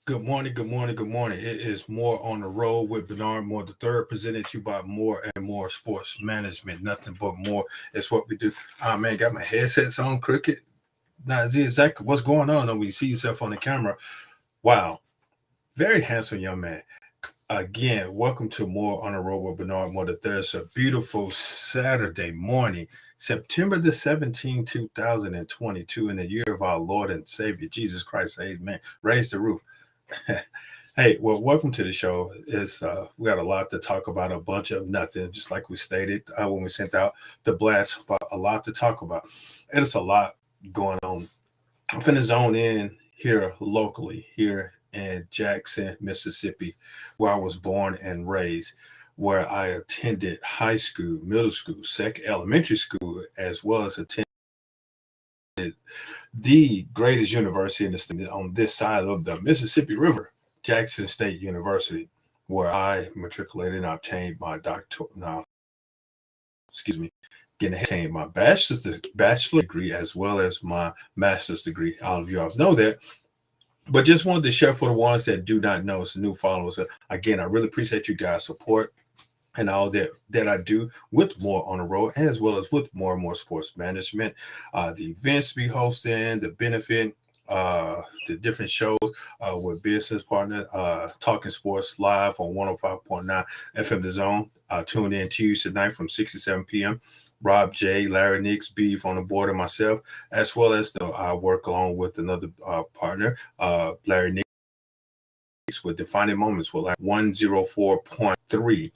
Good morning, good morning, good morning. It is More on the Road with Bernard Moore the third, presented to you by More and More Sports Management. Nothing but more is what we do. Man, got my headsets on, cricket. Now, see exactly what's going on when you see yourself on the camera. Wow, very handsome young man. Again, welcome to More on the Road with Bernard Moore the third. It's a beautiful Saturday morning, September the 17th, 2022, in the year of our Lord and Savior Jesus Christ. Amen. Raise the roof. Hey, well, welcome to the show. It's We got a lot to talk about, a bunch of nothing, just like we stated when we sent out the blast, but a lot to talk about. And it's a lot going on. I'm finna zone in here locally, here in Jackson, Mississippi, where I was born and raised, where I attended high school, middle school, elementary school, as well as attended the greatest university in the state on this side of the Mississippi River, Jackson State University, where I matriculated and obtained my doctor. No, excuse me, obtained my bachelor degree as well as my master's degree. All of you all know that. But just wanted to share for the ones that do not know, it's new followers. Again, I really appreciate you guys' support and all that I do with More on the Road, as well as with More and More Sports Management. The events we hosting, the benefit, the different shows with business partner, Talking Sports Live on 105.9 FM The Zone. Tune in Tuesday night from 6 to 7 p.m. Rob J, Larry Nix, Beef on the board, and myself, as well as I work along with another partner, Larry Nix, with Defining Moments with like 104.3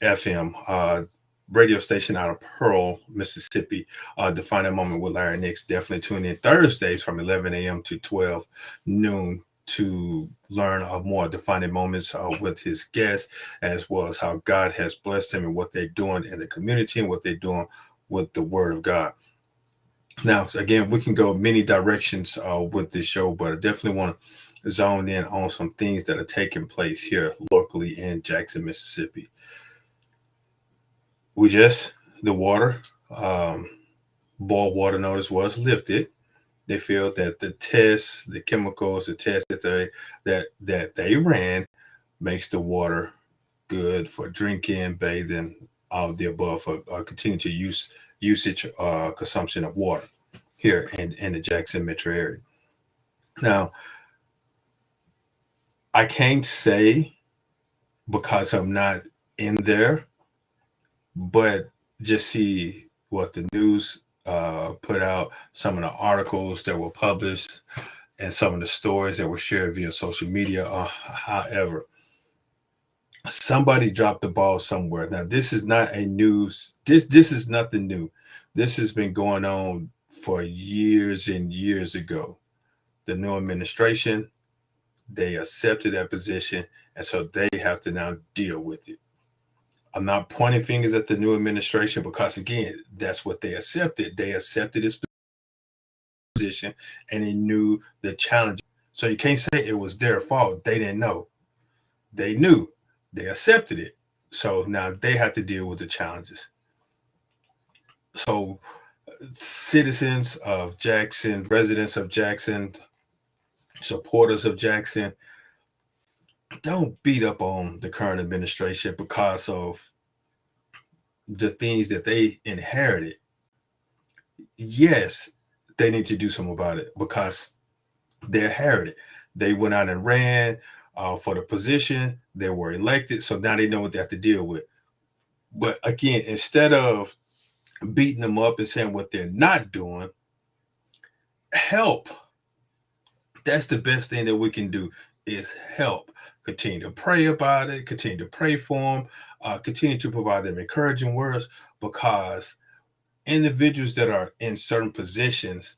FM radio station out of Pearl, Mississippi. Defining Moment with Larry Nix. Definitely tune in Thursdays from 11 a.m. to 12 noon to learn more defining moments with his guests, as well as how God has blessed them and what they're doing in the community and what they're doing with the Word of God. Now, again, we can go many directions with this show, but I definitely want to zone in on some things that are taking place here locally in Jackson, Mississippi. The water, um, boil water notice was lifted. They feel that the chemicals, the tests that they ran makes the water good for drinking, bathing, all of the above for continue to usage consumption of water here in the Jackson metro area. Now, I can't say because I'm not in there, but just see what the news put out, some of the articles that were published, and some of the stories that were shared via social media. However, somebody dropped the ball somewhere. Now, this is not a news. This is nothing new. This has been going on for years and years ago. The new administration, they accepted that position, and so they have to now deal with it. I'm not pointing fingers at the new administration because, again, that's what they accepted. They accepted this position and they knew the challenge. So you can't say it was their fault. They didn't know. They knew. They accepted it. So now they have to deal with the challenges. So, citizens of Jackson, residents of Jackson, supporters of Jackson, don't beat up on the current administration because of the things that they inherited. Yes, they need to do something about it because they inherited. They went out and ran for the position. They were elected, so now they know what they have to deal with. But again, instead of beating them up and saying what they're not doing, help. That's the best thing that we can do is help. Continue to pray about it. Continue to pray for them. Continue to provide them encouraging words because individuals that are in certain positions,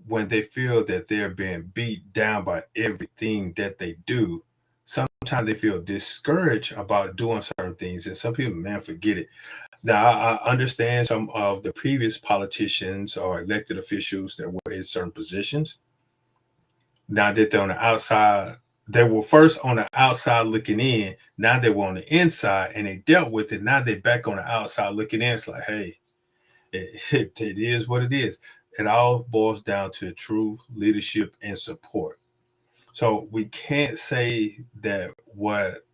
when they feel that they're being beat down by everything that they do, sometimes they feel discouraged about doing certain things. And some people, man, forget it. Now, I understand some of the previous politicians or elected officials that were in certain positions. Now that they're on the outside, they were first on the outside looking in. Now they were on the inside and they dealt with it. Now they're back on the outside looking in. It's like, hey, it is what it is. It all boils down to true leadership and support. So we can't say that what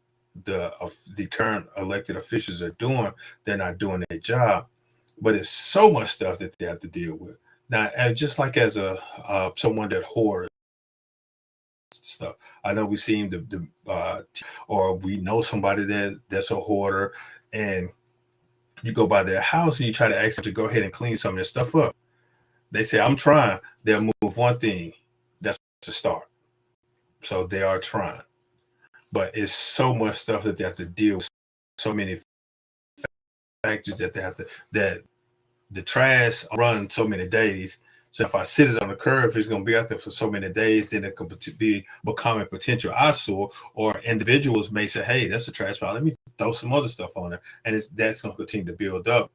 the current elected officials are doing, they're not doing their job, but it's so much stuff that they have to deal with. Now, and just like as a someone that hoards stuff, I know we seen or we know somebody that's a hoarder, and you go by their house and you try to ask them to go ahead and clean some of their stuff up. They say, "I'm trying." They'll move one thing. That's a start. So they are trying, but it's so much stuff that they have to deal with. So many factors that they have to that the trash run so many days. So if I sit it on the curb, it's going to be out there for so many days, then it could become a potential eyesore. Or individuals may say, "Hey, that's a trash pile. Let me throw some other stuff on there," and that's going to continue to build up.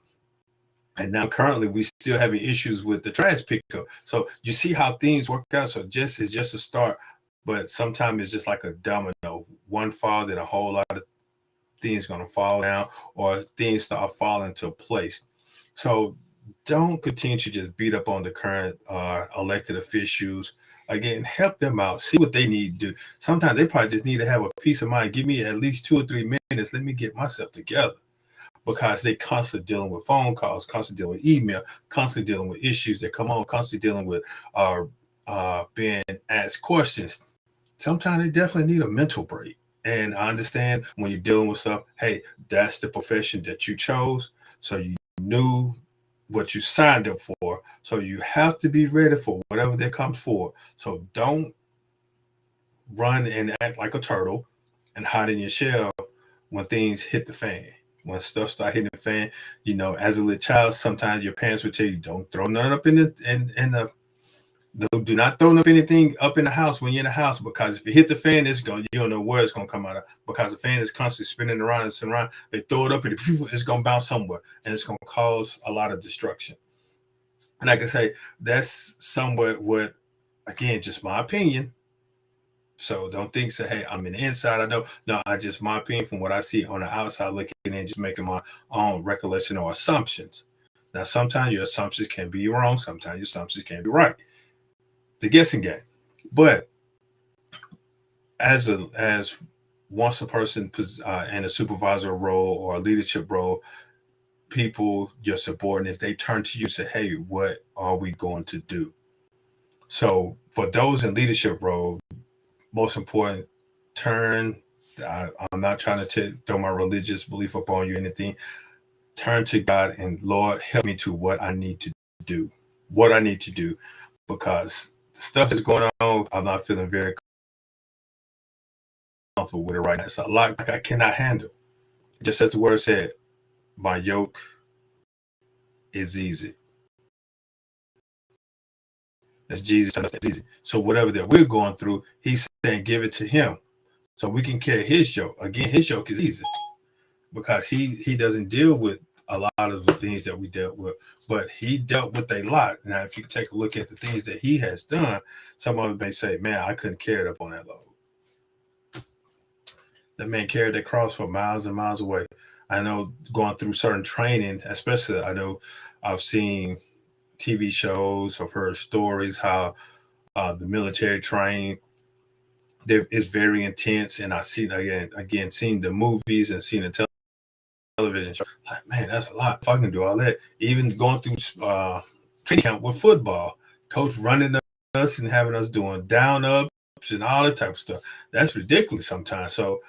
And now currently we still having issues with the trash pickup. So you see how things work out. So it's just a start, but sometimes it's just like a domino. One fall, then a whole lot of things going to fall down, or things start falling into place. So don't continue to just beat up on the current elected officials. Again, help them out. See what they need to do. Sometimes they probably just need to have a peace of mind. Give me at least 2 or 3 minutes. Let me get myself together, because they constantly dealing with phone calls, constantly dealing with email, constantly dealing with issues that come on, constantly dealing with being asked questions. Sometimes they definitely need a mental break. And I understand when you're dealing with stuff, hey, that's the profession that you chose. So you knew what you signed up for. So you have to be ready for whatever that comes forward. So don't run and act like a turtle and hide in your shell when things hit the fan. When stuff start hitting the fan, as a little child, sometimes your parents would tell you, "Don't throw none up in the do not throw up anything up in the house when you're in the house, because if it hit the fan, you don't know where it's gonna come out of, because the fan is constantly spinning around and spinning around. They throw it up and it's gonna bounce somewhere, and it's gonna cause a lot of destruction." And like I say, that's somewhat what, again, just my opinion. So don't think, say, "Hey, I'm in the inside. I know." No, I just my opinion from what I see on the outside looking in, just making my own recollection or assumptions. Now, sometimes your assumptions can be wrong. Sometimes your assumptions can be right. The guessing game. But as once a person in a supervisor role or a leadership role, people, your subordinates, they turn to you and say, "Hey, what are we going to do?" So for those in leadership role, most important, turn. I'm not trying to throw my religious belief upon you or anything. Turn to God and, "Lord, help me to what I need to do. What I need to do." Because the stuff is going on, I'm not feeling very comfortable with it right now. It's a lot like I cannot handle. Just as the word said, "My yoke is easy." That's Jesus telling us that's easy. So whatever that we're going through, he's saying give it to him, so we can carry his yoke. Again, his yoke is easy, because he doesn't deal with a lot of the things that we dealt with, but he dealt with a lot. Now, if you take a look at the things that he has done, some of them may say, "Man, I couldn't carry it up on that load." That man carried that cross for miles and miles away. I know, going through certain training, especially, I know I've seen TV shows, I've heard stories how the military train. It's very intense, and I've seen again seen the movies and seen the television show. Like, man, that's a lot. If I can do all that, even going through training camp with football, coach running us and having us doing down ups and all that type of stuff. That's ridiculous sometimes. So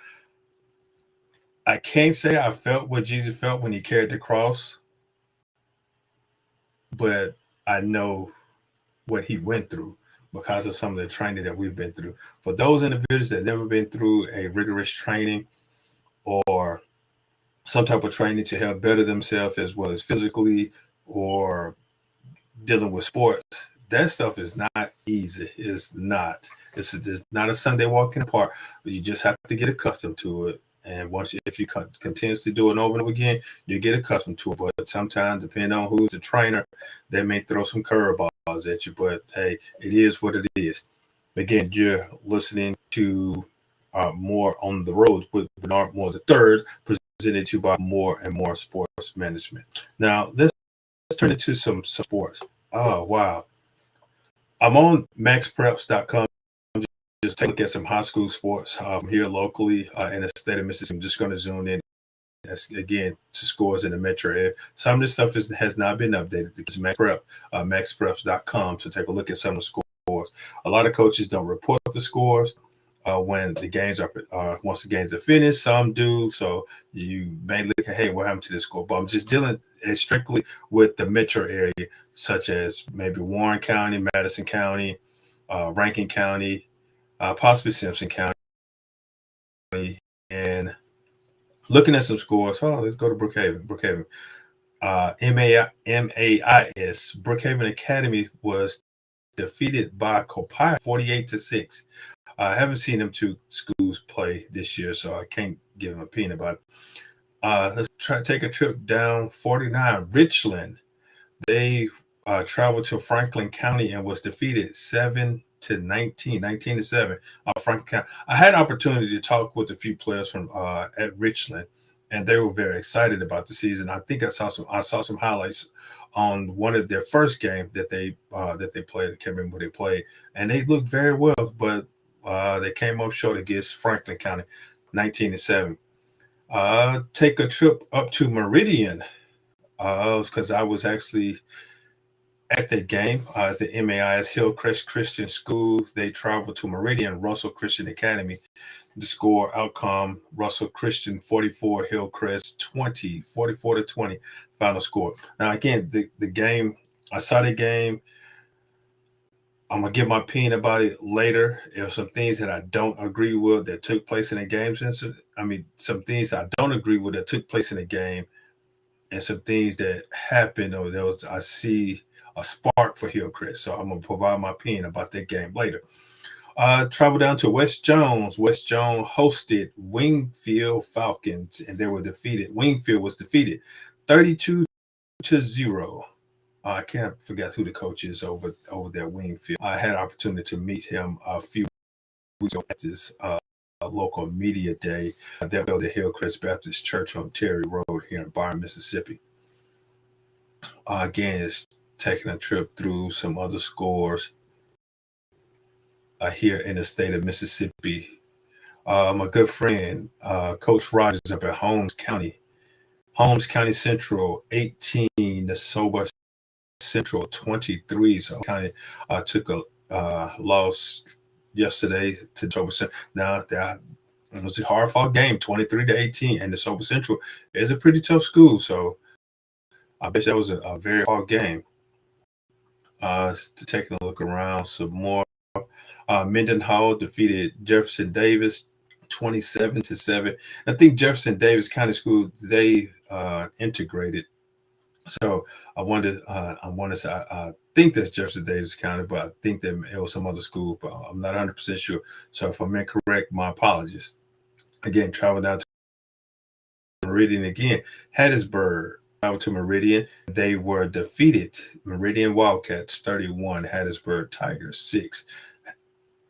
I can't say I felt what Jesus felt when he carried the cross, but I know what he went through because of some of the training that we've been through. For those individuals that never been through a rigorous training or some type of training to help better themselves, as well as physically, or dealing with sports, that stuff is not easy. It's not. It's not a Sunday walk in the park. You just have to get accustomed to it. And if you continues to do it over and over again, you get accustomed to it. But sometimes, depending on who's the trainer, they may throw some curveballs at you. But hey, it is what it is. Again, you're listening to More on the Road with Bernard Moore the Third, presented to you by More and More Sports Management. Now, let's turn it to some sports. Oh, wow. I'm on maxpreps.com. just take a look at some high school sports here locally in the state of Mississippi. I'm just going to zoom in. That's again to scores in the metro area. Some of this stuff has not been updated. It's Max Prep, maxpreps.com to take a look at some of the scores. A lot of coaches don't report the scores when the games are once the games are finished. Some do, so you may look at, hey, what happened to this score? But I'm just dealing strictly with the metro area, such as maybe Warren County, Madison County, Rankin County, possibly Simpson County, and looking at some scores. Oh, let's go to Brookhaven. Brookhaven. MAIS. Brookhaven Academy was defeated by Copiah 48-6. I haven't seen them two schools play this year, so I can't give an opinion about it. Let's take a trip down 49. Richland. They traveled to Franklin County and was defeated 7-19, 19-7. Franklin County. I had an opportunity to talk with a few players from at Richland, and they were very excited about the season. I think I saw some highlights on one of their first game that they played. I can't remember who they played, and they looked very well, but they came up short against Franklin County, 19-7. Take a trip up to Meridian, because I was actually at the game at the MAIS Hillcrest Christian School. They traveled to Meridian Russell Christian Academy. The score outcome: Russell Christian 44, Hillcrest 20, 44-20 final score. Now again, the game, I saw the game. I'm gonna give my opinion about it later. There's some things that I don't agree with that took place in the game. Some things I don't agree with that took place in the game, and some things that happened, or I see a spark for Hillcrest. So I'm gonna provide my opinion about that game later. Travel down to West Jones. West Jones hosted Wingfield Falcons, and they were defeated. Wingfield was defeated 32-0. I can't forget who the coach is over there at Wingfield. I had an opportunity to meet him a few weeks ago at this local media day that held at Hillcrest Baptist Church on Terry Road here in Byron, Mississippi. Again, it's taking a trip through some other scores here in the state of Mississippi. My good friend, Coach Rogers up at Holmes County Central 18, the Sober Central 23. So County took a loss yesterday to Sober Central. Now that it was a hard fought game, 23-18, and the Sober Central is a pretty tough school. So I bet that was a very hard game. Taking a look around some more. Mendenhall defeated Jefferson Davis 27-7. I think Jefferson Davis County School, they integrated. So I think that's Jefferson Davis County, but I think that it was some other school, but I'm not 100% sure. So if I'm incorrect, my apologies. Again, travel down to Meridian again. Hattiesburg traveled to Meridian. They were defeated. Meridian Wildcats 31, Hattiesburg Tigers 6.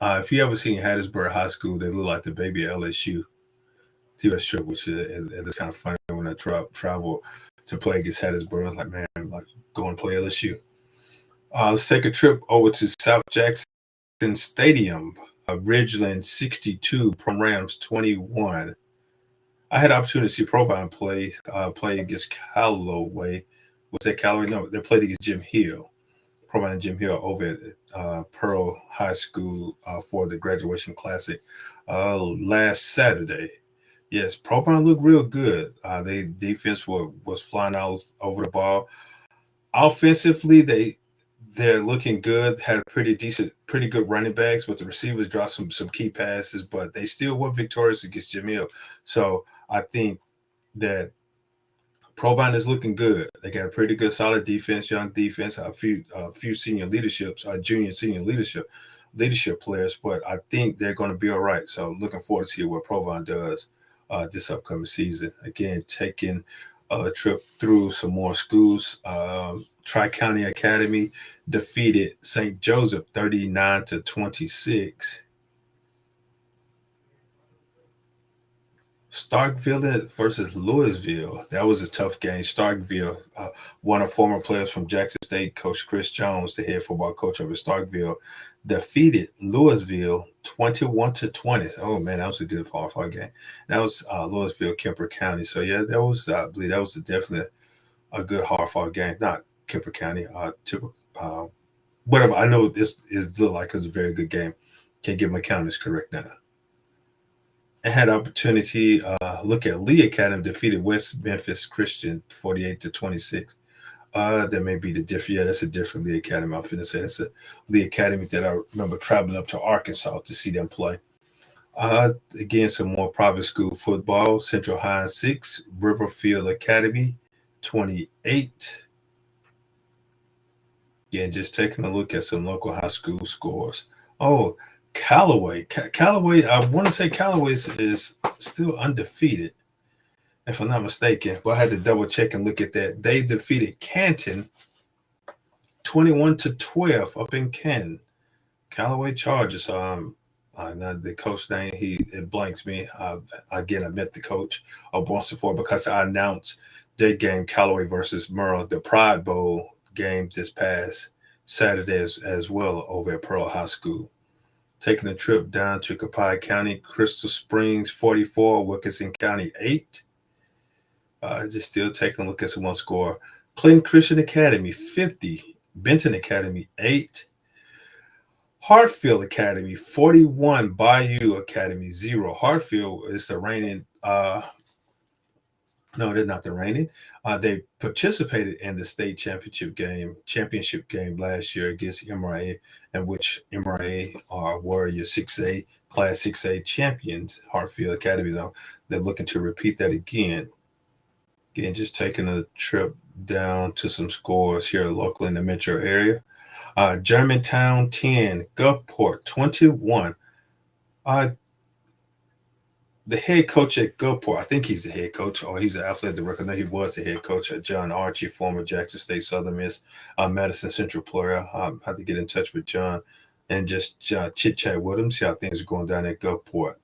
If you ever seen Hattiesburg High School, they look like the baby LSU. See that shirt, which is kind of funny when I travel to play against Hattiesburg. I was like, man, like go and play LSU. Let's take a trip over to South Jackson Stadium. Ridgeland 62, Prom Rams 21. I had the opportunity to see Provine play against Callaway. Was that Callaway? No, they played against Jim Hill. Provine and Jim Hill over at Pearl High School for the graduation classic last Saturday. Yes, Provine looked real good. Their defense was flying all over the ball. Offensively, they're looking good. Had a pretty good running backs, but the receivers dropped some key passes. But they still were victorious against Jim Hill. So I think that Provine is looking good. They got a pretty good, solid defense, young defense, a few senior leaderships, junior, senior leadership players. But I think they're going to be all right. So looking forward to see what Provine does this upcoming season. Again, taking a trip through some more schools. Tri-County Academy defeated St. Joseph 39-26. Starkville versus Louisville. That was a tough game. Starkville, one of former players from Jackson State, Coach Chris Jones, the head football coach over Starkville, defeated Louisville 21-20. Oh man, that was a good hard game. That was Louisville, Kemper County. So yeah, that was I believe that was definitely a good hard fought game. Not Kemper County, typical. Whatever. I know this is look like it was a very good game. Can't get my counties correct now. I had opportunity look at Lee Academy defeated West Memphis Christian 48-26. That may be the different. Yeah, that's a different Lee Academy. I'm finna say that's a Lee Academy that I remember traveling up to Arkansas to see them play. Again, some more private school football. Central High 6, Riverfield Academy 28. Again, just taking a look at some local high school scores. Oh, Callaway. Callaway, I want to say Callaway is still undefeated, if I'm not mistaken. But I had to double check and look at that. They defeated Canton 21-12 up in Canton. Callaway Chargers. Not the coach name. It blanks me. Again, I met the coach once before because I announced their game, Callaway versus Merle, the Pride Bowl game this past Saturday as well over at Pearl High School. Taking a trip down to Copiah County, Crystal Springs 44, Wilkinson County 8. Just still taking a look at some more score. Clinton Christian Academy 50, Benton Academy 8, Hartfield Academy 41, Bayou Academy 0. Hartfield is the reigning no, they're not the reigning. They participated in the state championship game last year against MRA, in which MRA are Warrior 6A, Class 6A champions, Hartfield Academy. Though they're looking to repeat that again. Again, just taking a trip down to some scores here locally in the metro area. Germantown 10, Gulfport 21. The head coach at Gulfport, I think he's the head coach, or he's an athletic director. No, he was the head coach at John Archie, former Jackson State Southern Miss, Madison Central player. I have to get in touch with John and just chit chat with him, see how things are going down at Gulfport.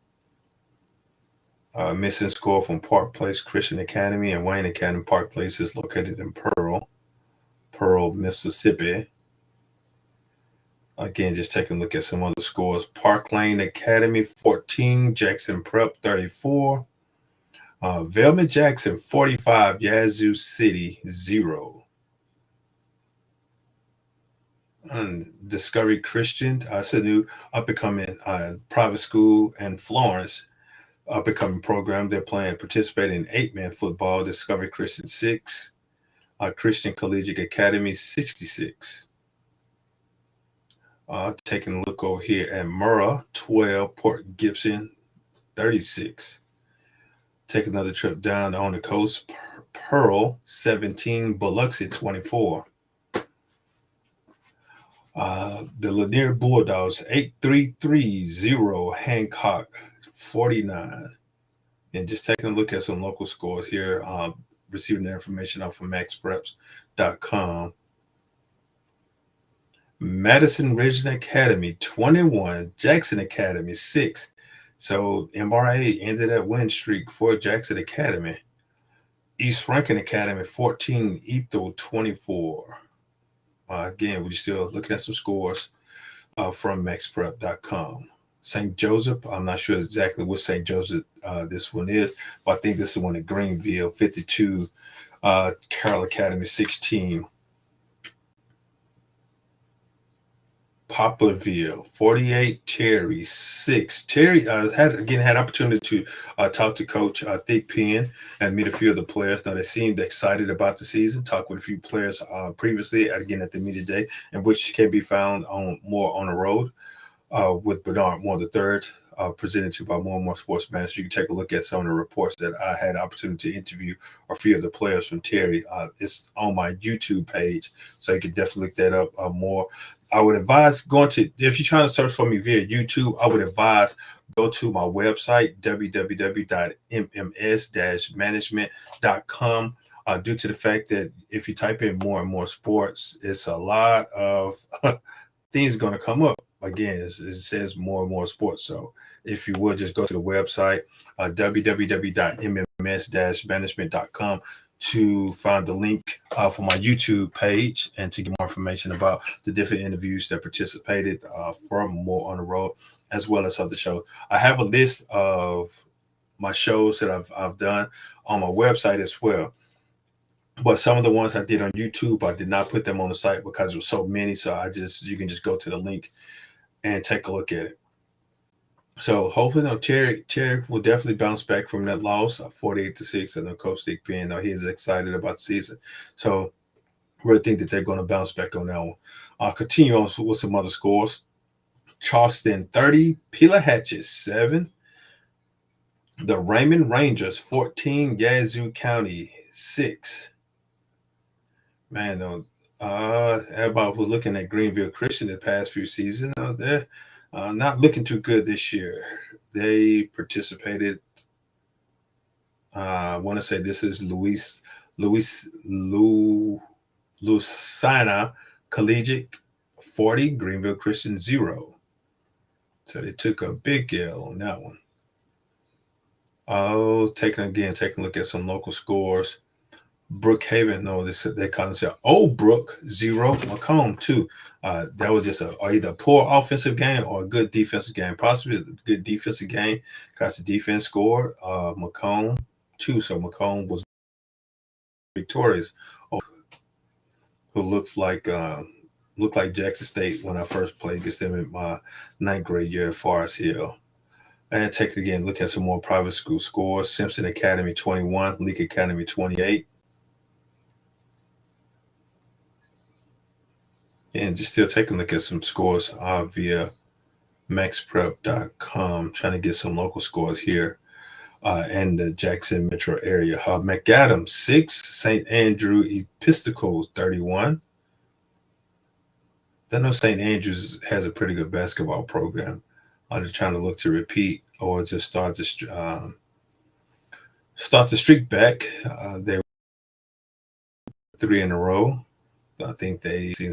Missing score from Park Place Christian Academy and Wayne Academy. Park Place is located in Pearl, Mississippi. Again, just taking a look at some other scores. Park Lane Academy 14, Jackson Prep 34, Velma Jackson 45, Yazoo City 0. And Discovery Christian, it's a new up-and-coming private school in Florence, up-and-coming program. They're participating in 8-man football. Discovery Christian 6, Christian Collegiate Academy 66. Taking a look over here at Murrah 12, Port Gibson 36. Take another trip down on the coast. Pearl 17, Biloxi 24. The Lanier Bulldogs 8330, Hancock 49. And just taking a look at some local scores here, receiving the information off of maxpreps.com. Madison Regional Academy 21, Jackson Academy 6. So MRA ended that win streak for Jackson Academy. East Franklin Academy 14, Ethel 24. Again, we're still looking at some scores from maxprep.com. St. Joseph, I'm not sure exactly what St. Joseph this one is, but I think this is one in Greenville 52, Carroll Academy 16. Poplarville 48, Terry 6. Terry had opportunity to talk to Coach Thick Penn and meet a few of the players. Now they seemed excited about the season. Talked with a few players previously, again at the media day, and which can be found on the road with Bernard Moore III, presented to you by More and More Sports Management. You can take a look at some of the reports that I had opportunity to interview a few of the players from Terry. It's on my YouTube page, so you can definitely look that up more. I would advise if you're trying to search for me via YouTube, I would advise go to my website, www.mms-management.com. Due to the fact that if you type in More and More Sports, it's a lot of things going to come up. again, it says more and more sports. So if you would just go to the website, www.mms-management.com, to find the link for my YouTube page and to get more information about the different interviews that participated from More on the Road, as well as other shows. I have a list of my shows that I've done on my website as well. But some of the ones I did on YouTube, I did not put them on the site because there were so many. So you can just go to the link and take a look at it. So hopefully, no, Terry will definitely bounce back from that loss, 48-6. And Coach Dick Penn, he's excited about the season. So really think that they're going to bounce back on that one. I'll continue on with some other scores. Charleston 30, Pelahatchie 7. The Raymond Rangers 14, Yazoo County 6. Man, everybody was looking at Greenville Christian the past few seasons. They're not looking too good this year. They participated. I want to say this is Louisiana Collegiate 40, Greenville Christian 0. So they took a big L on that one. Taking a look at some local scores. Brookhaven, they call themselves Old Brook 0, Macomb 2. That was just either a poor offensive game or a good defensive game. Possibly a good defensive game because the defense scored. Macomb 2, so Macomb was victorious. Who looked like Jackson State when I first played against them in my 9th grade year at Forest Hill. And take it again, look at some more private school scores. Simpson Academy 21, Leake Academy 28. And just still taking a look at some scores via maxprep.com, trying to get some local scores here in the Jackson metro area. McAdams 6, St. Andrew Episcopal 31. I know St. Andrews has a pretty good basketball program. I'm just trying to look to repeat or just start the streak back. They were 3 in a row. I think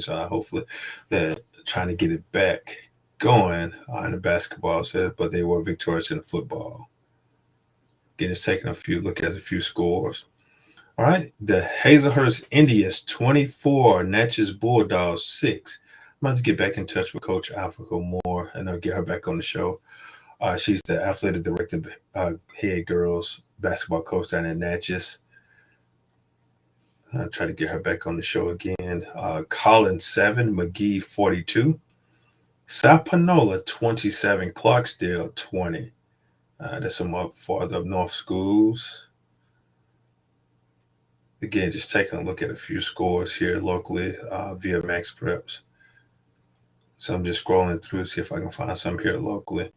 hopefully they're trying to get it back going in the basketball set, but they were victorious in the football. Again, it's taking a look at a few scores. All right, the Hazelhurst Indians 24, Natchez Bulldogs 6. I'm about to get back in touch with Coach Africa Moore, and I'll get her back on the show. She's the athletic director, head girls basketball coach down at Natchez. I'll try to get her back on the show again. Collins 7, McGee 42. South Panola 27, Clarksdale 20. There's some farther up north schools. Again, just taking a look at a few scores here locally via Max Preps. So I'm just scrolling through to see if I can find some here locally.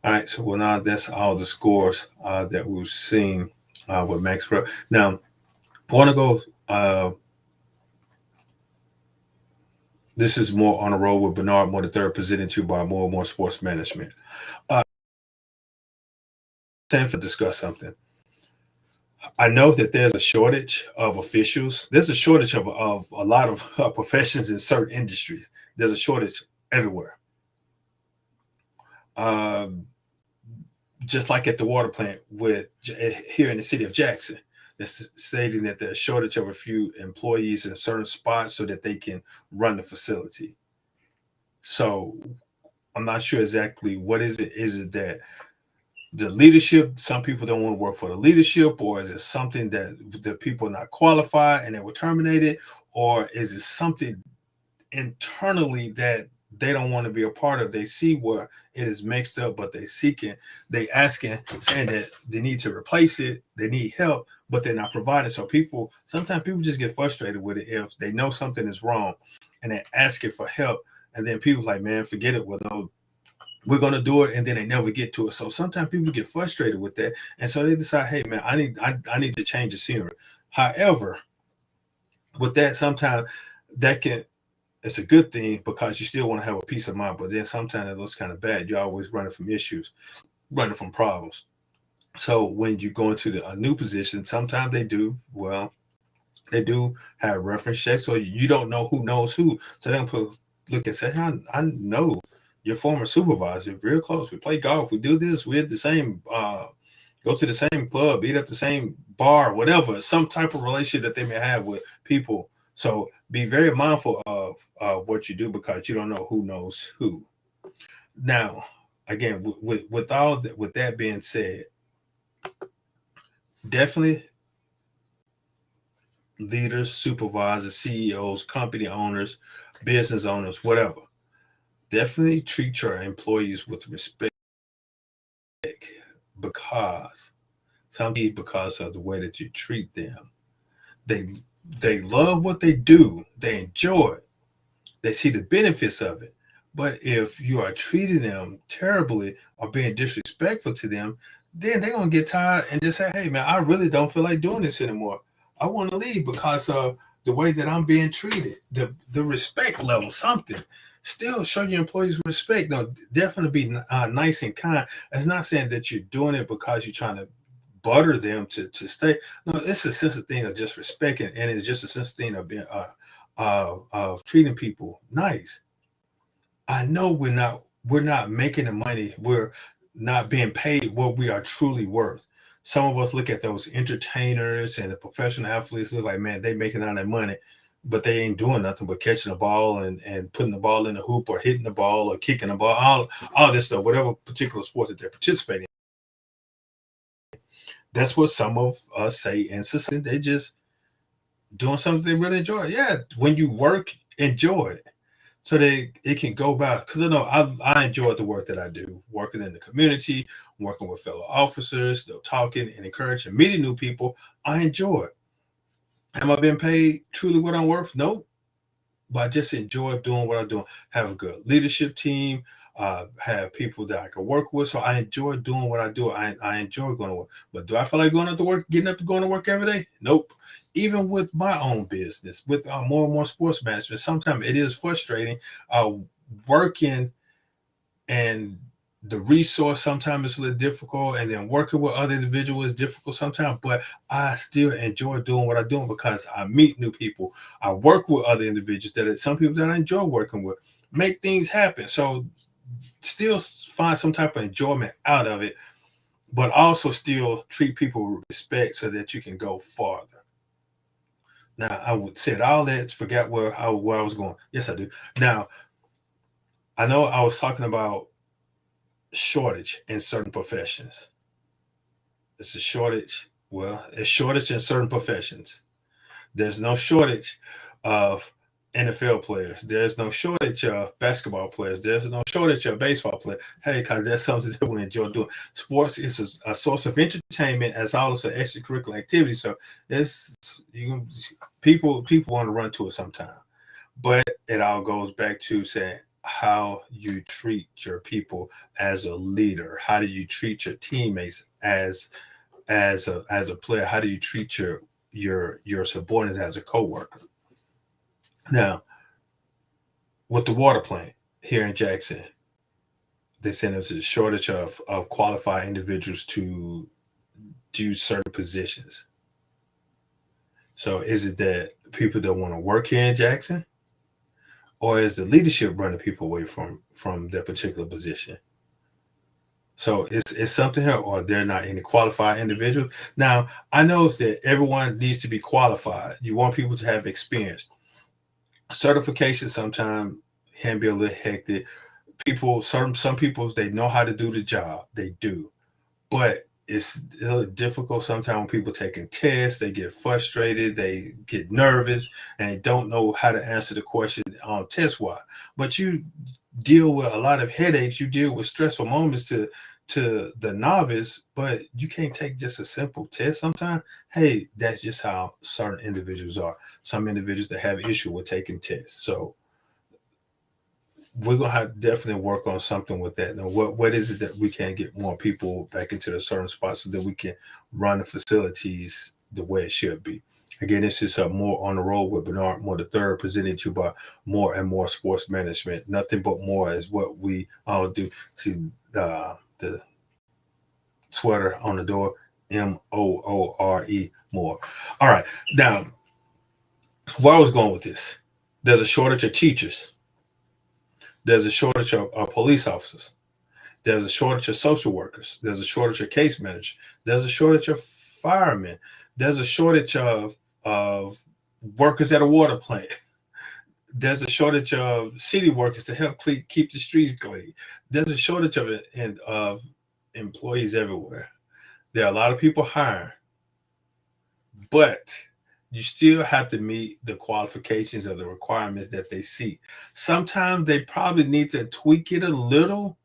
All right, so now that's all the scores that we've seen with Max Prep. Now, I want to go. This is More on the Road with Bernard Moore III, presented to you by More and More Sports Management. Time to discuss something. I know that there's a shortage of officials. There's a shortage of a lot of professions in certain industries. There's a shortage everywhere. Just like at the water plant here in the city of Jackson. That's stating that there's a shortage of a few employees in certain spots so that they can run the facility. So I'm not sure exactly what is it. Is it that the leadership, some people don't want to work for the leadership, or is it something that the people are not qualified and they were terminated, or is it something internally that they don't want to be a part of? They see where it is mixed up, but they asking, saying that they need to replace it, they need help, but they're not providing. So sometimes people just get frustrated with it if they know something is wrong and they're asking for help, and then people like, man, forget it. Well, no, we're going to do it, and then they never get to it. So sometimes people get frustrated with that, and so they decide, hey, man, I need to change the scenery. However, with that, sometimes it's a good thing because you still want to have a peace of mind, but then sometimes it looks kind of bad. You're always running from issues, running from problems. So when you go into a new position, sometimes they do have reference checks, so you don't know who knows who. So they look and say, I know your former supervisor, real close. We play golf. We do this. We at the same, go to the same club, eat at the same bar, whatever. Some type of relationship that they may have with people. So be very mindful of what you do because you don't know who knows who. Now, again, with that being said, definitely leaders, supervisors, CEOs, company owners, business owners, whatever. Definitely treat your employees with respect because because of the way that you treat them. They they love what they do. They enjoy it. They see the benefits of it. But if you are treating them terribly or being disrespectful to them, then they're gonna get tired and just say, "Hey, man, I really don't feel like doing this anymore. I want to leave because of the way that I'm being treated, the respect level, something." Still show your employees respect. No, definitely be nice and kind. It's not saying that you're doing it because you're trying to butter them to stay. No, it's a sense of thing of just respecting, and it's just a sense of thing of being of treating people nice. I know we're not making the money. We're not being paid what we are truly worth. Some of us look at those entertainers and the professional athletes, look like, man, they making all that money, but they ain't doing nothing but catching the ball and putting the ball in the hoop or hitting the ball or kicking the ball, all this stuff, whatever particular sport that they're participating. That's what some of us say in society. They just doing something they really enjoy. Yeah, when you work, enjoy it. So it can go back because I know I enjoy the work that I do, working in the community, working with fellow officers, talking and encouraging, meeting new people. I enjoy it. Have I been paid truly what I'm worth? Nope. But I just enjoy doing what I do. Have a good leadership team. Have people that I can work with. So I enjoy doing what I do. I enjoy going to work. But do I feel like going up to work, getting up to going to work every day? Nope. Even with my own business, with more and more sports management, sometimes it is frustrating working and the resource sometimes is a little difficult, and then working with other individuals is difficult sometimes, but I still enjoy doing what I'm doing because I meet new people. I work with other individuals that are some people that I enjoy working with, make things happen. So still find some type of enjoyment out of it, but also still treat people with respect so that you can go farther. Now, I would say all that, forget where I was going. Yes, I do. Now, I know I was talking about shortage in certain professions. It's a shortage. Well, it's shortage in certain professions. There's no shortage of NFL players. There's no shortage of basketball players. There's no shortage of baseball players. Hey, because that's something that we enjoy doing. Sports is a source of entertainment as also extracurricular activity. So it's people want to run to it sometime. But it all goes back to saying how you treat your people as a leader. How do you treat your teammates as a player? How do you treat your subordinates as a coworker? Now, with the water plant here in Jackson, they said there's a shortage of qualified individuals to do certain positions. So is it that people don't want to work here in Jackson? Or is the leadership running people away from their particular position? So it's something here, or they're not any qualified individual. Now I know that everyone needs to be qualified. You want people to have experience. Certification sometimes can be a little hectic. Some people they know how to do the job, they do, but it's a little difficult sometimes when people taking tests. They get frustrated, they get nervous, and they don't know how to answer the question on test wise. But you deal with a lot of headaches. You deal with stressful moments to the novice, but you can't take just a simple test sometimes. Hey, that's just how certain individuals are. Some individuals that have issue with taking tests. So we're gonna have to definitely work on something with that. Now, what is it that we can get more people back into the certain spots so that we can run the facilities the way it should be? Again, this is more on the road with Bernard Moore the third, presented to you by More and More Sports Management. Nothing but more is what we all do. See the sweater on the door, MOORE, more. All right, now where I was going with this, there's a shortage of teachers. There's a shortage of police officers. There's a shortage of social workers. There's a shortage of case managers. There's a shortage of firemen. There's a shortage of workers at a water plant. There's a shortage of city workers to help keep the streets clean. There's a shortage of it and of employees everywhere. There are a lot of people hiring, but you still have to meet the qualifications or the requirements that they seek. Sometimes they probably need to tweak it a little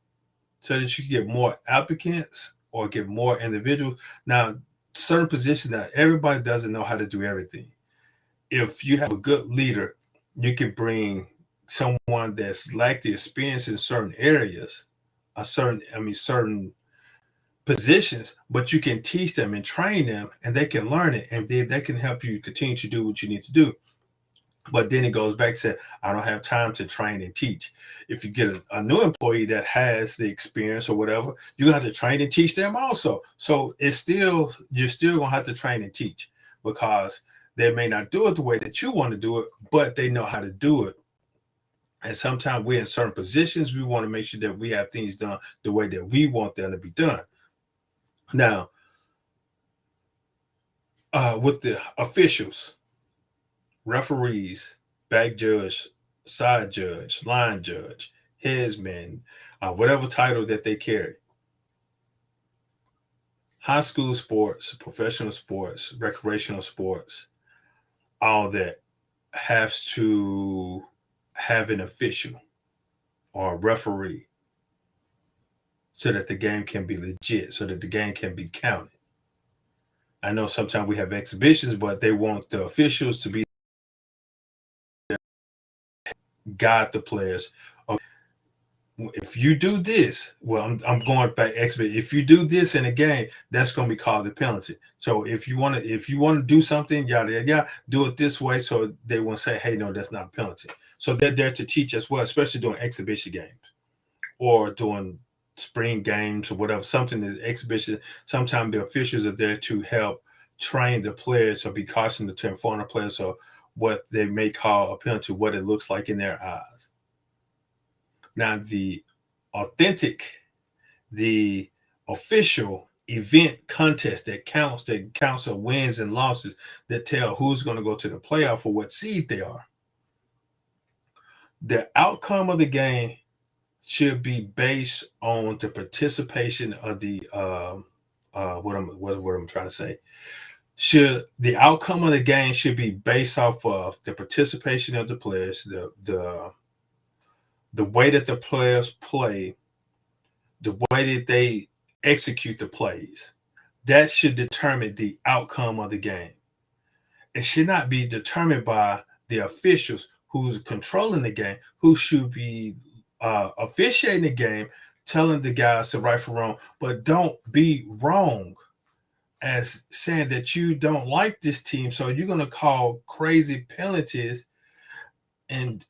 so that you can get more applicants or get more individuals. Now, certain positions that everybody doesn't know how to do everything. If you have a good leader, you can bring someone that's lacked the experience in certain areas, certain positions, but you can teach them and train them and they can learn it and then that can help you continue to do what you need to do. But then it goes back to, I don't have time to train and teach. If you get a new employee that has the experience or whatever, you have to train and teach them also. So you're still gonna have to train and teach because they may not do it the way that you want to do it, but they know how to do it. And sometimes we're in certain positions, we want to make sure that we have things done the way that we want them to be done. Now, with the officials, referees, back judge, side judge, line judge, headsman, whatever title that they carry. High school sports, professional sports, recreational sports, all that has to have an official or a referee so that the game can be legit, so that the game can be counted. I know sometimes we have exhibitions, but they want the officials to be guide the players. Okay, if you do this, well, I'm going back exhibit. If you do this in a game, that's going to be called a penalty. So if you want to do something, yada yada, yada, do it this way, so they won't say, "Hey, no, that's not a penalty." So they're there to teach as well, especially during exhibition games or during spring games or whatever. Something is exhibition. Sometimes the officials are there to help train the players or be cautioned to inform the players of what they may call a penalty, what it looks like in their eyes. Now, the official event contest that counts of wins and losses, that tell who's going to go to the playoff or what seed they are. The outcome of the game should be based on the participation of the what I'm trying to say. The outcome of the game should be based off of the participation of the players, the way that the players play, the way that they execute the plays. That should determine the outcome of the game. It should not be determined by the officials who's controlling the game, who should be officiating the game, telling the guys to right from wrong, but don't be wrong as saying that you don't like this team, so you're going to call crazy penalties and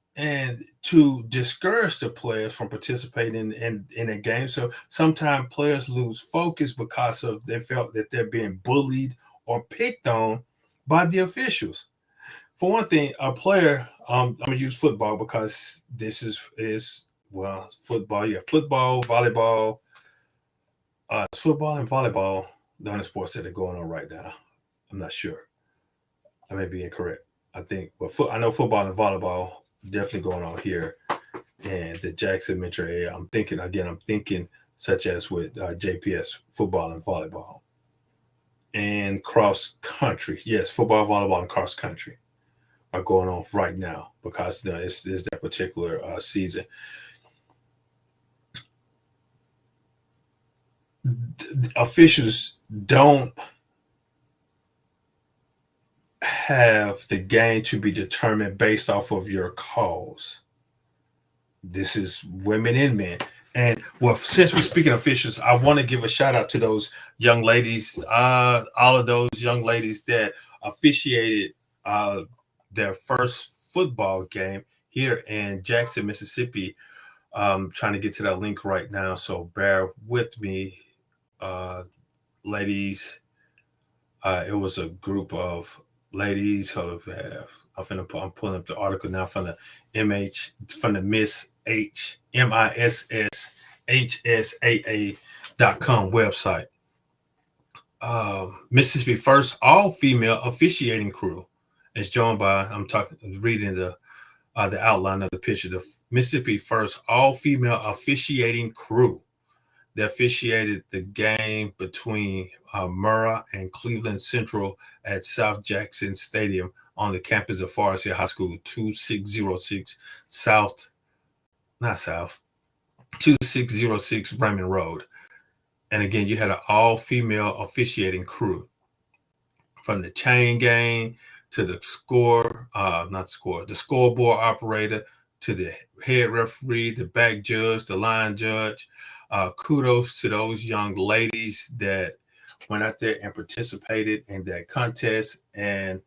to discourage the players from participating in a game. So sometimes players lose focus because of they felt that they're being bullied or picked on by the officials. For one thing, a player, I'm gonna use football because this is well, football. Yeah, football, volleyball. It's football and volleyball the only sports that are going on right now. I'm not sure. I may be incorrect. I think, well, I know football and volleyball definitely going on here in the Jackson metro area. I'm thinking such as with JPS football and volleyball and cross country. Yes, football, volleyball, and cross country are going on right now because it's that particular season. Officials don't have the game to be determined based off of your cause. This is women and men. And well, since we're speaking of officials, I want to give a shout out to those young ladies, all of those young ladies that officiated their first football game here in Jackson, Mississippi. Trying to get to that link right now, so bear with me, ladies. It was a group of ladies. I'm pulling up the article now from the Miss MISSHSHSAA.com website. Mississippi first all-female officiating crew is joined by, I'm reading the outline of the picture. The Mississippi first all-female officiating crew that officiated the game between Murrah and Cleveland Central at South Jackson Stadium on the campus of Forest Hill High School, 2606 2606 Raymond Road. And again, you had an all-female officiating crew from the chain gang to the the scoreboard operator, to the head referee, the back judge, the line judge. Kudos to those young ladies that went out there and participated in that contest. And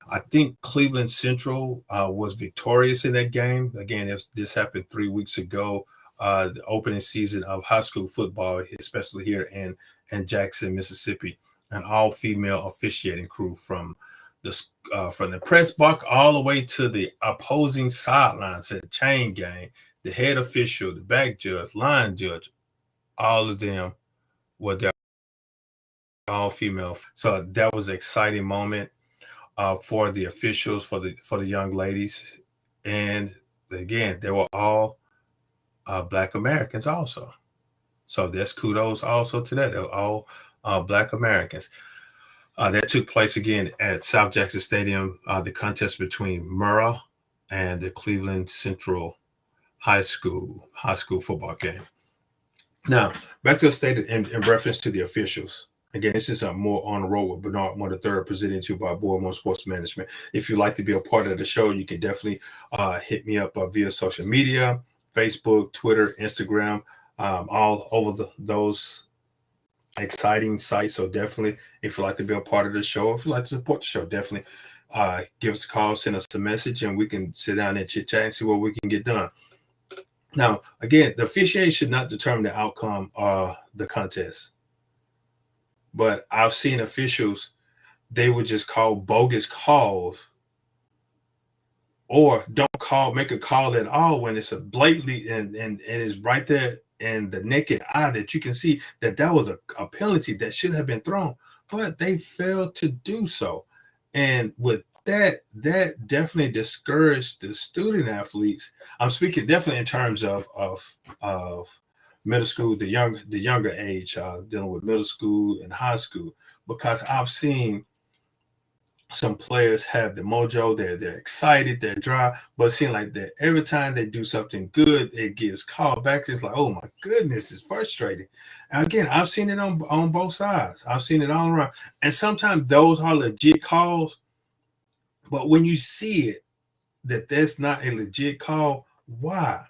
I think Cleveland Central was victorious in that game. Again, this happened 3 weeks ago, the opening season of high school football, especially here in Jackson, Mississippi. An all-female officiating crew from the press box all the way to the opposing sidelines, the chain gang, the head official, the back judge, line judge, all of them were there, all female. So that was an exciting moment for the officials, for the young ladies, and again, they were all Black Americans also. So that's kudos also to that. They were all Black Americans. That took place again at South Jackson Stadium, the contest between Murrah and the Cleveland Central High School football game. Now, back to the state in reference to the officials. Again, this is more on the road with Bernard Moore III, presented to you by Boardmore Sports Management. If you'd like to be a part of the show, you can definitely hit me up via social media, Facebook, Twitter, Instagram, all over those exciting sites. So definitely, if you'd like to be a part of the show, if you'd like to support the show, definitely give us a call, send us a message, and we can sit down and chit chat and see what we can get done. Now, again, the officiating should not determine the outcome of the contest. But I've seen officials, they would just call bogus calls or don't make a call at all when it's a blatantly and it's right there in the naked eye that you can see that was a penalty that should have been thrown, but they failed to do so. And with that definitely discouraged the student athletes. I'm speaking definitely in terms of middle school, the younger age, dealing with middle school and high school, because I've seen some players have the mojo, they're excited, they're dry, but it seems like that every time they do something good, it gets called back. It's like, oh my goodness, it's frustrating. And again, I've seen it on both sides. I've seen it all around. And sometimes those are legit calls, but when you see it, that's not a legit call, why?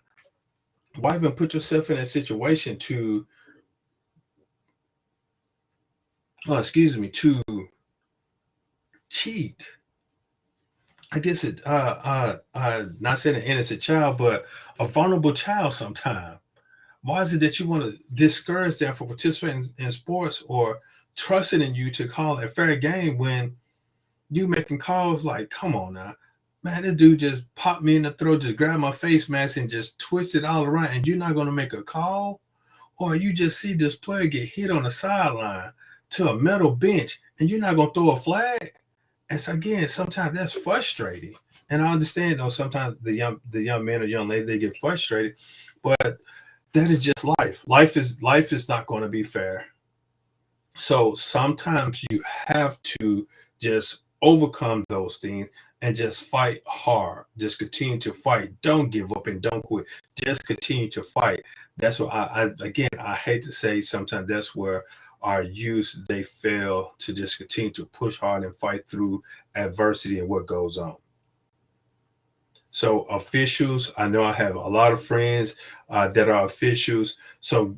Why even put yourself in a situation to cheat? I guess it not saying an innocent child, but a vulnerable child sometimes. Why is it that you want to discourage them from participating in sports or trusting in you to call a fair game when you making calls like, come on now, man, this dude just popped me in the throat, just grabbed my face mask and just twist it all around, and you're not going to make a call? Or you just see this player get hit on the sideline to a metal bench and you're not going to throw a flag? And so again, sometimes that's frustrating. And I understand, though, sometimes the young men or young lady, they get frustrated, but that is just life. Life is not going to be fair. So sometimes you have to just overcome those things and just fight hard. Just continue to fight. Don't give up and don't quit. Just continue to fight. That's what I hate to say, sometimes that's where our youth, they fail to just continue to push hard and fight through adversity and what goes on. So officials, I know I have a lot of friends that are officials. So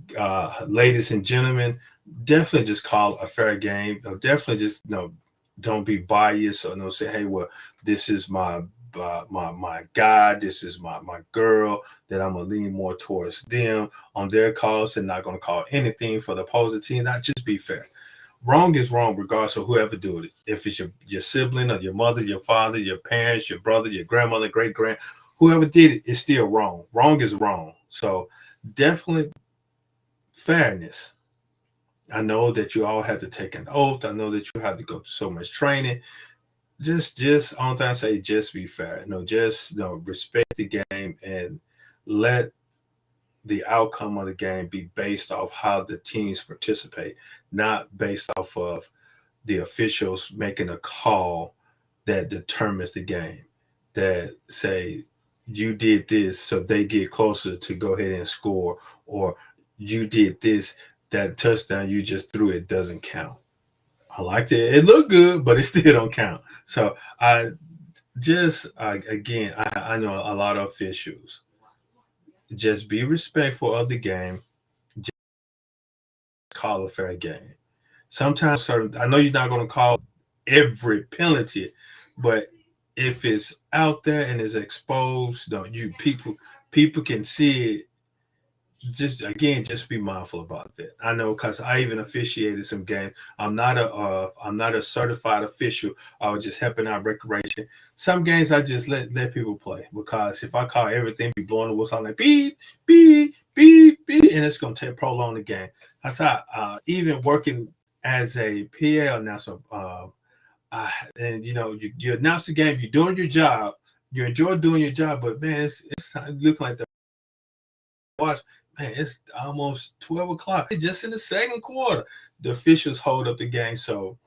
ladies and gentlemen, definitely just call a fair game. Definitely just don't be biased or say, hey, well, this is my guy, this is my girl, that I'm gonna lean more towards them on their calls and not gonna call anything for the opposing team. Not just be fair. Wrong is wrong, regardless of whoever do it. If it's your sibling or your mother, your father, your parents, your brother, your grandmother, great grand, whoever did it is still wrong. Wrong is wrong. So definitely fairness. I know that you all had to take an oath. I know that you had to go through so much training. Just on time say just be fair. No, just respect the game and let the outcome of the game be based off how the teams participate, not based off of the officials making a call that determines the game. That say you did this, so they get closer to go ahead and score, or you did this, that touchdown you just threw it doesn't count. I liked it. It looked good, but it still don't count. So I just again, I know a lot of officials. Just be respectful of the game. Just call a fair game. Sometimes certain, I know you're not going to call every penalty, but if it's out there and is exposed, you people can see it. Just again, just be mindful about that. I know because I even officiated some games. I'm not a certified official. I was just helping out recreation. Some games I just let people play because if I call everything, be blowing the whistle, I'm like beep beep beep beep, and it's gonna take prolong the game. That's how even working as a PA announcer, and you announce the game, you're doing your job, you enjoy doing your job, but man, it's looking like the watch, man, it's almost 12 o'clock. Just in the second quarter, the officials hold up the game. So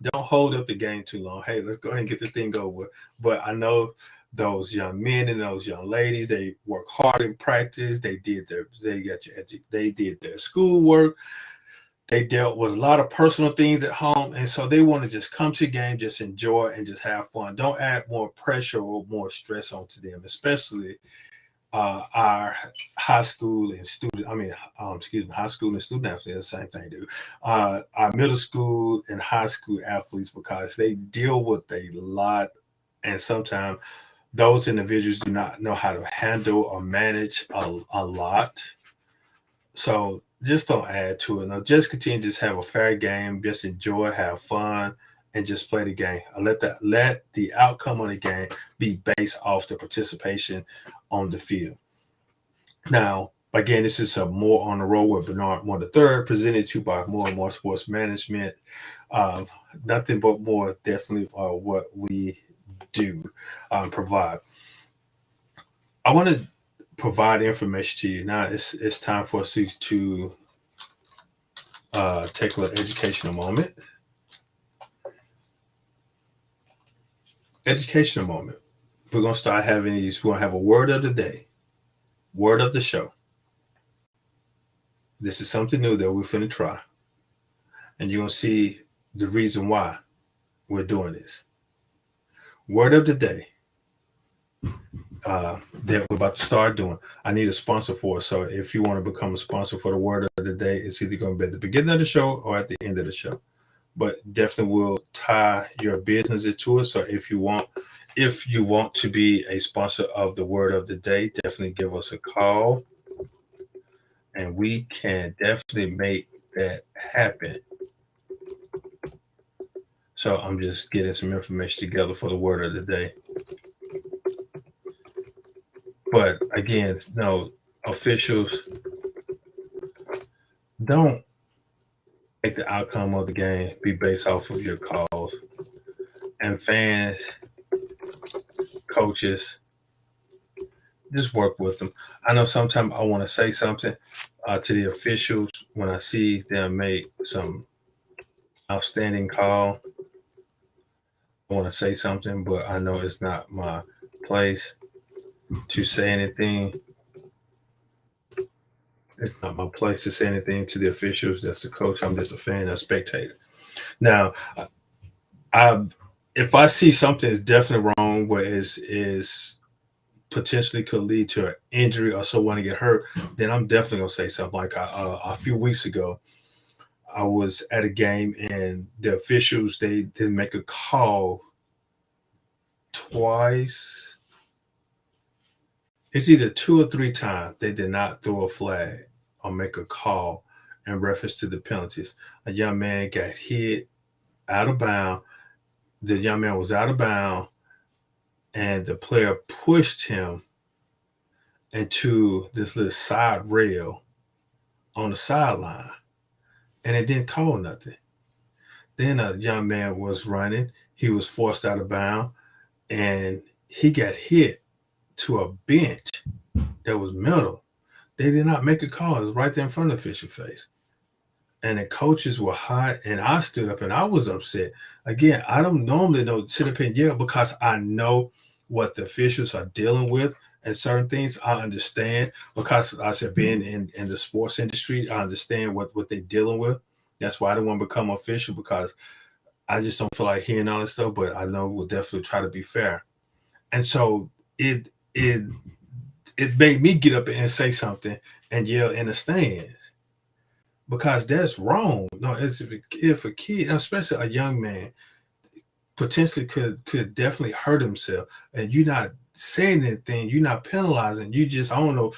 don't hold up the game too long. Hey, let's go ahead and get the thing over. But I know those young men and those young ladies, they work hard in practice. They did their schoolwork. They dealt with a lot of personal things at home. And so they want to just come to the game, just enjoy and just have fun. Don't add more pressure or more stress onto them, especially our high school and student, high school and student athletes, the same thing, dude. Our middle school and high school athletes, because they deal with a lot, and sometimes those individuals do not know how to handle or manage a lot. So just don't add to it. No, just continue to just have a fair game, just enjoy, have fun, and just play the game. Let the outcome of the game be based off the participation on the field. Now, again, this is a More on the Road with Bernard Moore III, presented to you by More and More Sports Management. Nothing but more, definitely, what we do provide. I want to provide information to you. Now, it's time for us to take a little educational moment. Educational moment. We're going to start having these. We're going to have a word of the day, word of the show. This is something new that we're finna try. And you're going to see the reason why we're doing this. Word of the day that we're about to start doing. I need a sponsor for it. So if you want to become a sponsor for the word of the day, it's either going to be at the beginning of the show or at the end of the show. But definitely will tie your business into it. So if you want to be a sponsor of the word of the day, definitely give us a call. And we can definitely make that happen. So I'm just getting some information together for the word of the day. But again, no, officials, don't make the outcome of the game be based off of your calls. And fans, coaches, just work with them. I know sometimes I want to say something to the officials when I see them make some outstanding call. I want to say something, but I know it's not my place to say anything. It's not my place to say anything to the officials. That's the coach. I'm just a fan, a spectator. Now, if I see something is definitely wrong, where is potentially could lead to an injury or someone to get hurt, then I'm definitely gonna say something. Like a few weeks ago, I was at a game and the officials they didn't make a call twice. It's either 2 or 3 times they did not throw a flag or make a call in reference to the penalties. A young man got hit out of bounds. The young man was out of bounds. and the player pushed him into this little side rail on the sideline, and it didn't call nothing. Then a young man was running. He was forced out of bounds, and he got hit to a bench that was metal. They did not make a call. It was right there in front of the official face. And the coaches were hot, and I stood up and I was upset. Again, I don't normally know sit up and yell because I know what the officials are dealing with and certain things I understand because I said being in the sports industry, I understand what they're dealing with. That's why I don't want to become official because I just don't feel like hearing all this stuff, but I know we'll definitely try to be fair. And so it it made me get up and say something and yell in the stands because that's wrong. No, it's if a kid, especially a young man, potentially could definitely hurt himself, and you're not saying anything, you're not penalizing. You just I don't know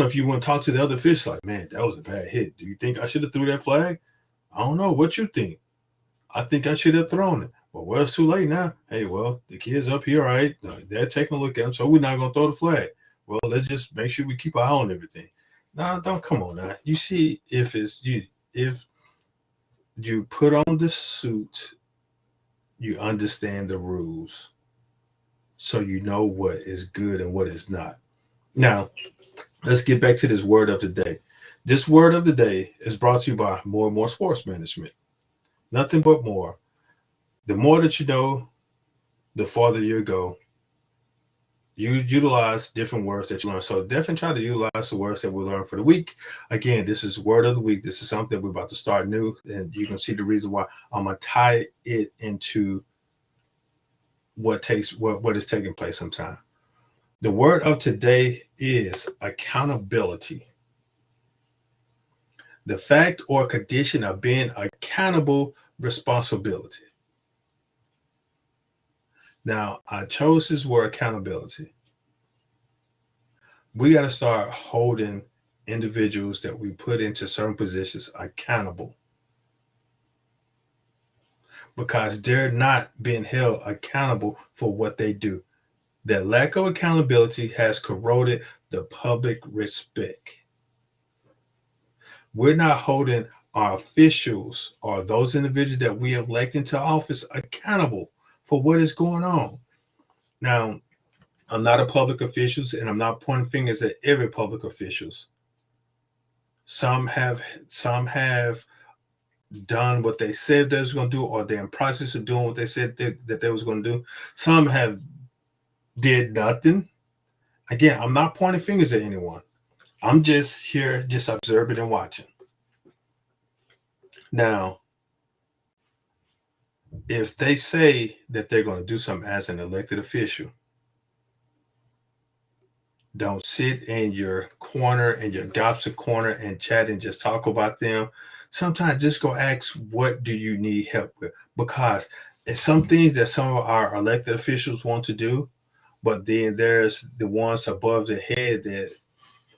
if you want to talk to the other fish like, man, that was a bad hit. Do you think I should have threw that flag? I don't know. What you think? I think I should have thrown it. Well, it's too late now. Hey, well, the kid's up here, right? They're taking a look at him, so we're not gonna throw the flag. Well, let's just make sure we keep our eye on everything. Nah, don't come on now. You see, if you put on the suit, you understand the rules, so you know what is good and what is not. Now, let's get back to this word of the day. This word of the day is brought to you by More and More Sports Management. Nothing but more. The more that you know, the farther you go. You utilize different words that you learn. So definitely try to utilize the words that we learned for the week. Again, this is word of the week. This is something we're about to start new. And you can see the reason why I'm going to tie it into what is taking place sometime. The word of today is accountability. The fact or condition of being accountable responsibility. Now, I chose this word accountability. We got to start holding individuals that we put into certain positions accountable because they're not being held accountable for what they do. Their lack of accountability has corroded the public respect. We're not holding our officials or those individuals that we elect into office accountable for what is going on. Now, I'm not a public official, and I'm not pointing fingers at every public officials. Some have done what they said they was going to do, or they're in process of doing what they said that they was going to do. Some have did nothing. Again, I'm not pointing fingers at anyone. I'm just here, just observing and watching. Now, if they say that they're going to do something as an elected official, don't sit in your corner, in your gossip corner and chat and just talk about them. Sometimes just go ask, what do you need help with? Because it's some things that some of our elected officials want to do, but then there's the ones above their head that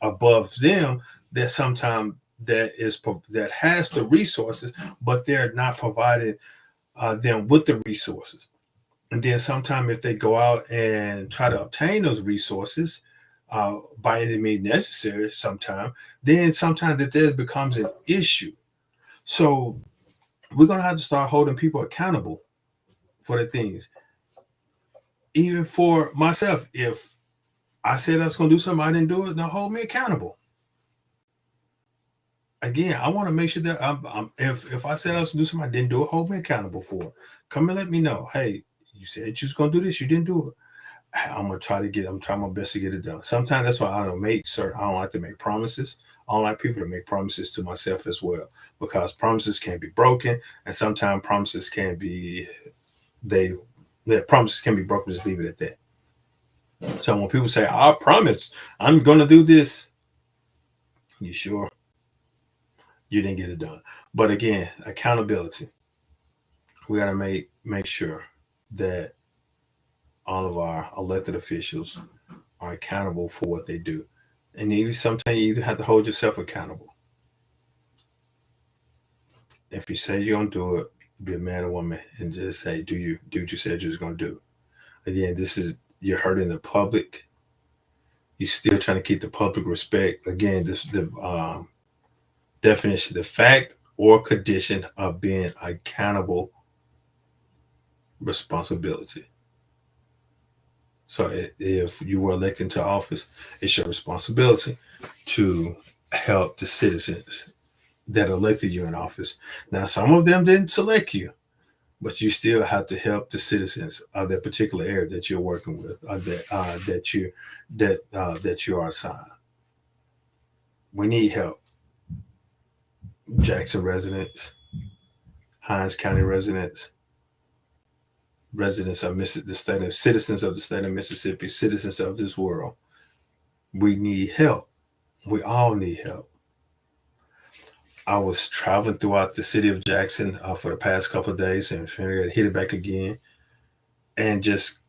above them that sometimes that has the resources, but they're not providing them with the resources. And then sometimes if they go out and try to obtain those resources by any means necessary, then sometimes that there becomes an issue. So we're gonna have to start holding people accountable for the things. Even for myself, if I said I was gonna do something, I didn't do it, now hold me accountable. Again, I want to make sure that if I said I was gonna do something, I didn't do it, hold me accountable for it. Come and let me know. Hey, you said you was gonna do this, you didn't do it. I'm trying my best to get it done. Sometimes that's why I don't like to make promises. I don't like people to make promises to myself as well, because promises can be broken, and sometimes promises can be promises can be broken. Just leave it at that. So when people say, "I promise I'm gonna do this," you sure? You didn't get it done. But again, accountability. We gotta make sure that all of our elected officials are accountable for what they do. And even sometimes you either have to hold yourself accountable. If you say you're gonna do it, be a man or woman and just say, do what you said you was gonna do. Again, this is You're hurting the public. You're still trying to keep the public respect. Again, this the definition: the fact or condition of being accountable responsibility. So if you were elected into office, it's your responsibility to help the citizens that elected you in office. Now, some of them didn't select you, but you still have to help the citizens of that particular area that you're working with, that you are assigned. We need help. Jackson residents, Hinds County residents, residents of the state of citizens of the state of Mississippi, citizens of this world. We need help. We all need help. I was traveling throughout the city of Jackson for the past couple of days and hit it back again, and just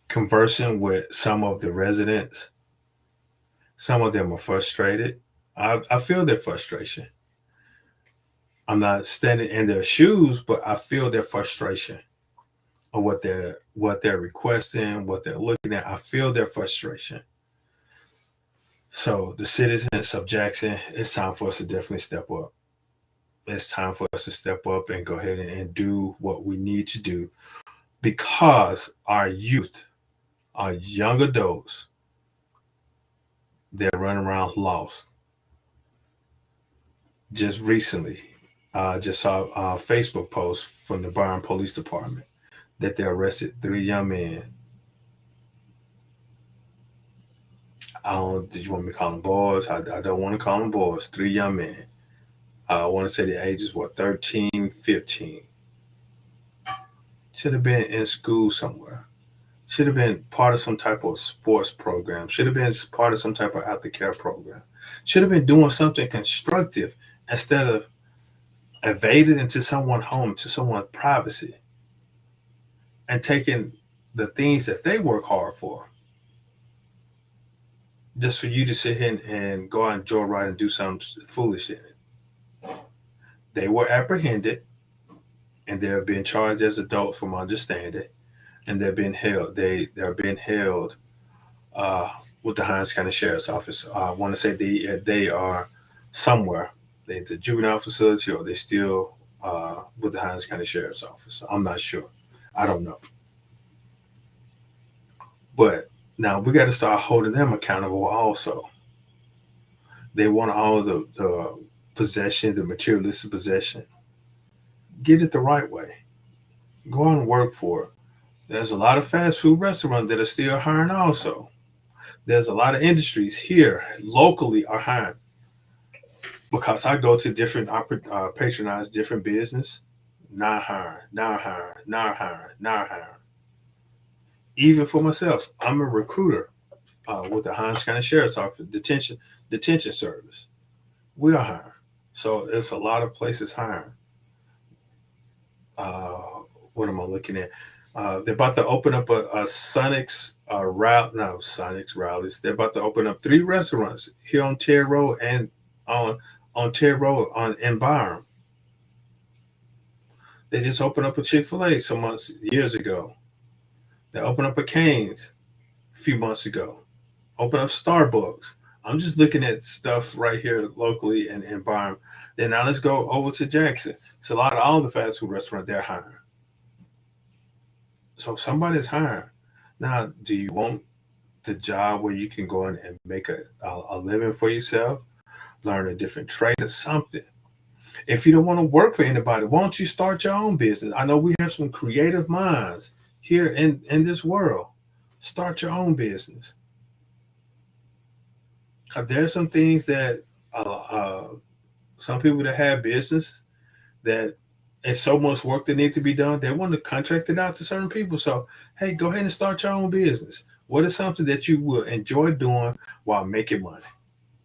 conversing with some of the residents. Some of them are frustrated. I feel their frustration. I'm not standing in their shoes, but I feel their frustration of what they're requesting, what they're looking at. I feel their frustration. So the citizens of Jackson, it's time for us to definitely step up. It's time for us to step up and go ahead and do what we need to do, because our youth, our young adults, they're running around lost. Just recently, I just saw a Facebook post from the Byron Police Department that they arrested 3 young men. Did you want me to call them boys? I don't want to call them boys. 3 young men. I want to say the ages were 13, 15. Should have been in school somewhere. Should have been part of some type of sports program. Should have been part of some type of aftercare program. Should have been doing something constructive instead of evading into someone's home, to someone's privacy, and taking the things that they work hard for, just for you to sit here and go out and joyride and do something foolish in it. They were apprehended, and they're being charged as adults, from my understanding, and they're being held. They're being held with the Hinds County Sheriff's Office. I want to say they are somewhere. They the juvenile facility, or they still with the Hinds County Sheriff's Office. I'm not sure. I don't know. But now we got to start holding them accountable also. They want all the possession, the materialistic possession. Get it the right way. Go out and work for it. There's a lot of fast food restaurants that are still hiring also. There's a lot of industries here locally are hiring, because I go to different patronize different business, not hiring, not hiring, not hiring, not hiring. Even for myself, I'm a recruiter with the Hinds County Sheriff's Office detention service. We are hiring, so it's a lot of places hiring. Uh, what am I looking at? They're about to open up a Sonics route. No, Sonics rallies. They're about to open up 3 restaurants here on Terry Road and on Terry Road in Byram. They just opened up a Chick-fil-A some years ago. They opened up a Cane's a few months ago. Open up Starbucks. I'm just looking at stuff right here locally in Byram. Then now let's go over to Jackson. It's a lot of all the fast food restaurants they're hiring. So somebody's hiring. Now, do you want the job where you can go in and make a living for yourself, learn a different trade or something? If you don't want to work for anybody, why don't you start your own business? I know we have some creative minds here in this world. Start your own business. There's some things that some people that have business that it's so much work that need to be done, they want to contract it out to certain people. So, hey, go ahead and start your own business. What is something that you will enjoy doing while making money?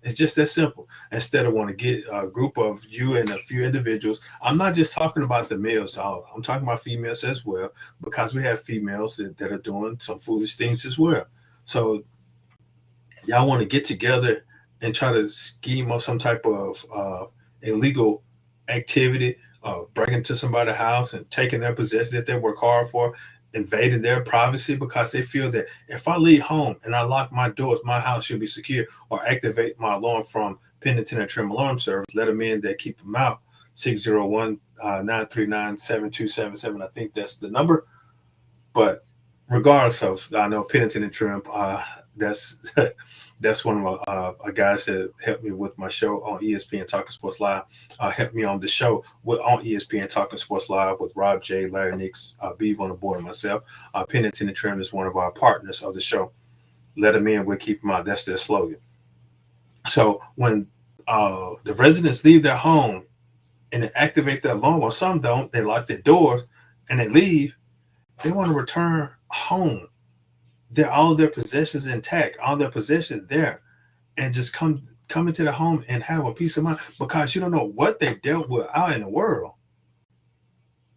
It's just that simple. Instead of want to get a group of you and a few individuals. I'm not just talking about the males. I'm talking about females as well, because we have females that are doing some foolish things as well. So y'all want to get together and try to scheme up some type of illegal activity, breaking into somebody's house and taking their possession that they work hard for. invading their privacy because they feel that if I leave home and I lock my doors, my house should be secure, or activate my alarm from Pennington and Trim Alarm Service, let them in, they keep them out. 601-939-7277. I think that's the number. But regardless of, I know Pennington and Trim, that's that's one of my guys that helped me with my show on ESPN Talking Sports Live. Helped me on the show on ESPN Talking Sports Live with Rob J, Larry Nix, Beav on the board, and myself. Pennington and Trim is one of our partners of the show. Let them in, we'll keep them out. That's their slogan. So when the residents leave their home and they activate their alarm, or some don't, they lock their doors and they leave, they want to return home. They're all their possessions intact, all their possessions there, and just come into the home and have a peace of mind, because you don't know what they dealt with out in the world.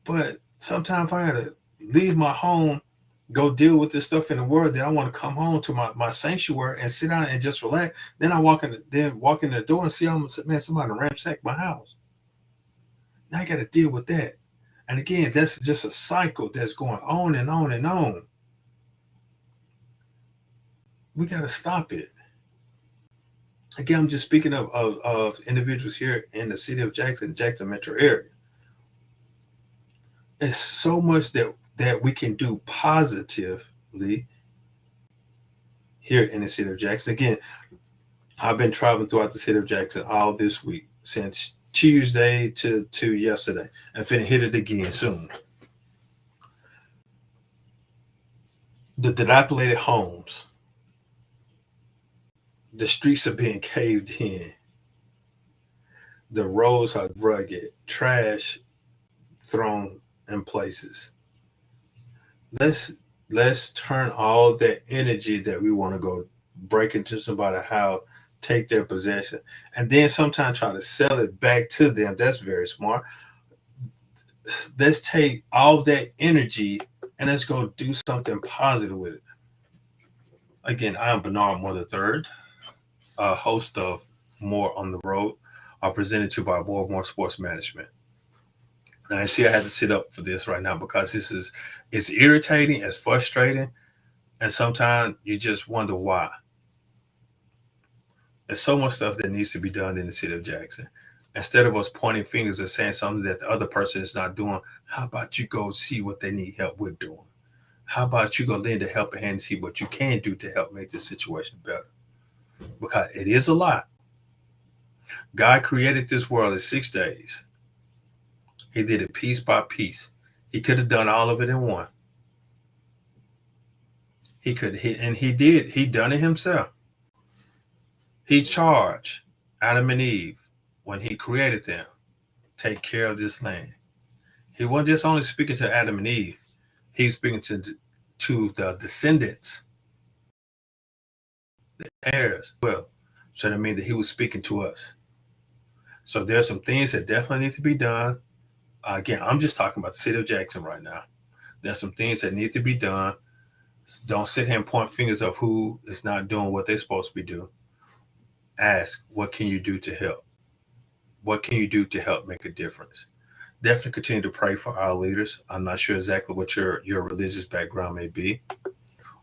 But sometimes I gotta leave my home, go deal with this stuff in the world. Then I want to come home to my sanctuary and sit down and just relax. Then I walk in the door and see, man, somebody ransacked my house. Now I got to deal with that. And again, that's just a cycle that's going on and on and on. We got to stop it. Again, I'm just speaking of individuals here in the city of Jackson metro area. There's so much that we can do positively here in the city of Jackson. Again, I've been traveling throughout the city of Jackson all this week, since Tuesday to yesterday. I'm finna hit it again soon. The dilapidated homes, the streets are being caved in, the roads are rugged, trash thrown in places. Let's turn all that energy that we want to go break into somebody's house, take their possession, and then sometimes try to sell it back to them. That's very smart. Let's take all that energy and let's go do something positive with it. Again, I am Bernard Moore III, host of More on the Road, presented to you by More Sports Management. Now, I see I had to sit up for this right now because it's irritating, it's frustrating, and sometimes you just wonder why. There's so much stuff that needs to be done in the city of Jackson. Instead of us pointing fingers and saying something that the other person is not doing, how about you go see what they need help with doing? How about you go lend a helping hand and see what you can do to help make this situation better? Because it is a lot. God created this world in 6 days. He did it piece by piece. He could have done all of it in one. He did. He done it himself. He charged Adam and Eve when he created them, take care of this land. He wasn't just only speaking to Adam and Eve. He's speaking to the descendants, the heirs. Well, so that means that he was speaking to us. So there's some things that definitely need to be done. Again, I'm just talking about the city of Jackson right now. There's some things that need to be done. Don't sit here and point fingers of who is not doing what they're supposed to be doing. Ask, what can you do to help? What can you do to help make a difference? Definitely continue to pray for our leaders. I'm not sure exactly what your religious background may be,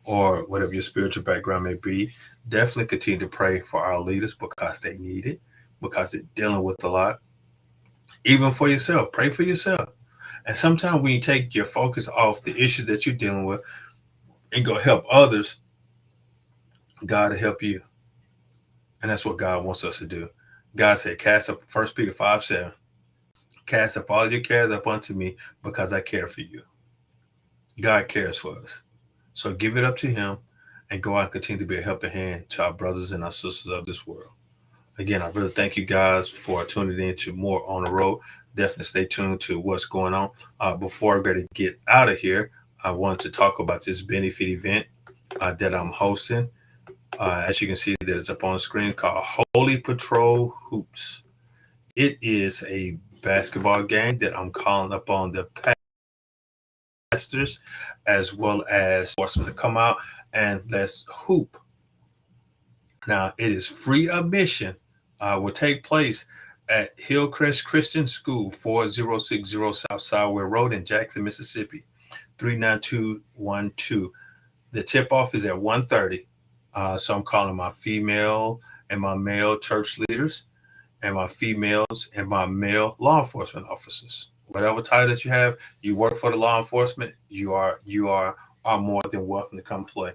or whatever your spiritual background may be. Definitely continue to pray for our leaders because they need it, because they're dealing with a lot. Even for yourself, pray for yourself. And sometimes when you take your focus off the issue that you're dealing with and go help others, God will help you. And that's what God wants us to do. God said, cast up, 1 Peter 5:7, cast up all your cares up unto me because I care for you. God cares for us. So give it up to him and go out and continue to be a helping hand to our brothers and our sisters of this world. Again, I really thank you guys for tuning in to More on the Road. Definitely stay tuned to what's going on. Before I better get out of here, I wanted to talk about this benefit event that I'm hosting. As you can see, that it's up on the screen, called Holy Patrol Hoops. It is a basketball game that I'm calling upon the pastors as well as sportsmen to come out and let's hoop. Now, it is free admission. Will take place at Hillcrest Christian School, 4060 South Sideway Road in Jackson, Mississippi. 39212. The tip off is at 1:30. So I'm calling my female and my male church leaders, and my females and my male law enforcement officers. Whatever title that you have, you work for the law enforcement, you are more than welcome to come play.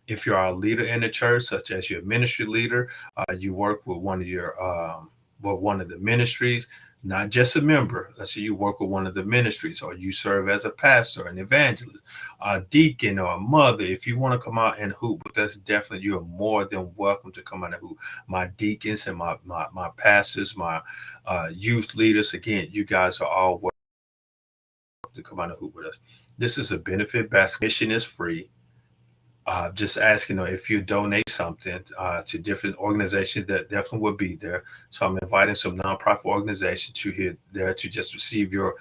If you are a leader in the church, such as your ministry leader, you work with one of the ministries, not just a member. Let's say you work with one of the ministries, or you serve as a pastor, an evangelist, a deacon, or a mother. If you want to come out and hoop with us, definitely you're more than welcome to come out and hoop. My deacons and my pastors, my youth leaders, again, you guys are all welcome to come out and hoop with us. This is a benefit basket. Mission is free. Just asking, if you donate something to different organizations, that definitely will be there. So I'm inviting some nonprofit organizations to here there to just receive your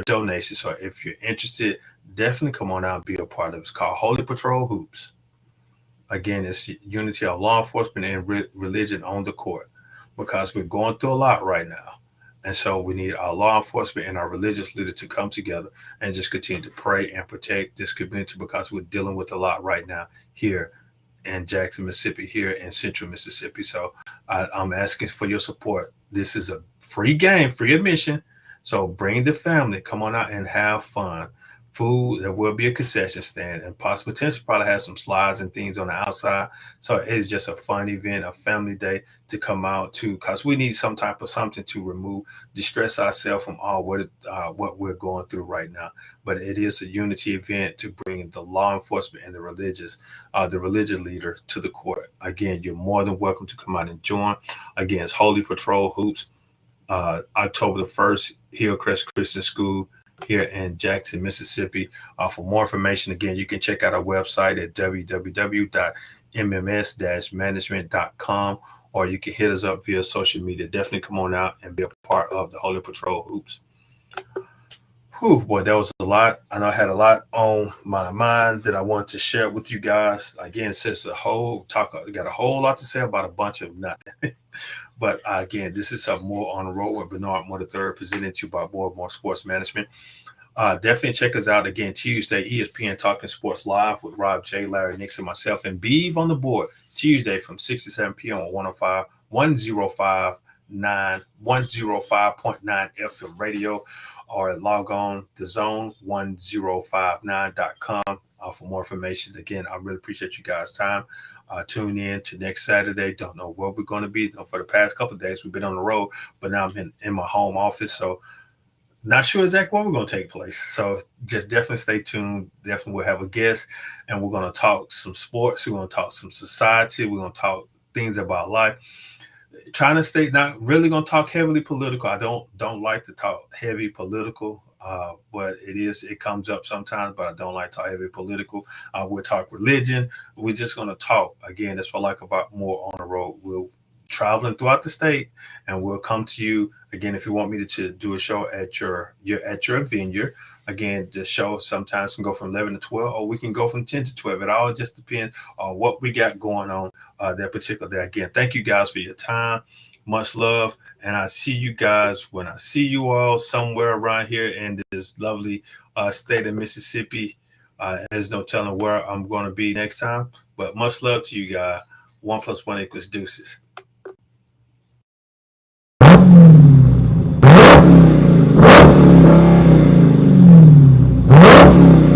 donations. So if you're interested, definitely come on out and be a part of it. It's called Holy Patrol Hoops. Again, it's unity of law enforcement and religion on the court, because we're going through a lot right now. And so we need our law enforcement and our religious leaders to come together and just continue to pray and protect this community, because we're dealing with a lot right now here in Jackson, Mississippi, here in central Mississippi. So I'm asking for your support. This is a free game, free admission. So bring the family, come on out and have fun. Food, there will be a concession stand, and potentially probably have some slides and things on the outside. So it's just a fun event, a family day to come out to, because we need some type of something to remove, distress ourselves from all what we're going through right now. But it is a unity event to bring the law enforcement and the religious leader to the court. Again, you're more than welcome to come out and join. Again, it's Holy Patrol Hoops, October the 1st, Hillcrest Christian School here in Jackson, Mississippi. For more information, again, you can check out our website at www.mms-management.com, or you can hit us up via social media. Definitely come on out and be a part of the Holy Patrol Hoops. Whew, boy, that was a lot. I know I had a lot on my mind that I wanted to share with you guys. Again, since got a whole lot to say about a bunch of nothing. But again, this is More on the Road with Bernard Moore III, presented to you by More and More Sports Management. Definitely check us out again Tuesday, ESPN Talking Sports Live with Rob J, Larry Nixon, myself, and Beeve on the board. Tuesday from 6 to 7 p.m. on 105.9 FM radio, or log on to zone1059.com for more information. Again, I really appreciate you guys' time. Tune in to next Saturday. Don't know where we're going to be. For the past couple of days, we've been on the road, but now I'm in my home office, so not sure exactly where we're going to take place. So just definitely stay tuned. Definitely we'll have a guest, and we're going to talk some sports. We're going to talk some society. We're going to talk things about life. Trying to stay, not really going to talk heavily political. I don't like to talk heavy political, but it comes up sometimes, but I don't like to talk heavy political. We'll talk religion. We're just going to talk. Again, that's what I like about More on the Road. We'll traveling throughout the state, and we'll come to you again. If you want me to do a show at your venue, again, the show sometimes can go from 11 to 12, or we can go from 10 to 12. It all just depends on what we got going on that particular day. Again, thank you guys for your time. Much love, and I see you guys when I see you all somewhere around here in this lovely state of Mississippi. There's no telling where I'm going to be next time, but much love to you guys. 1 + 1 = deuces.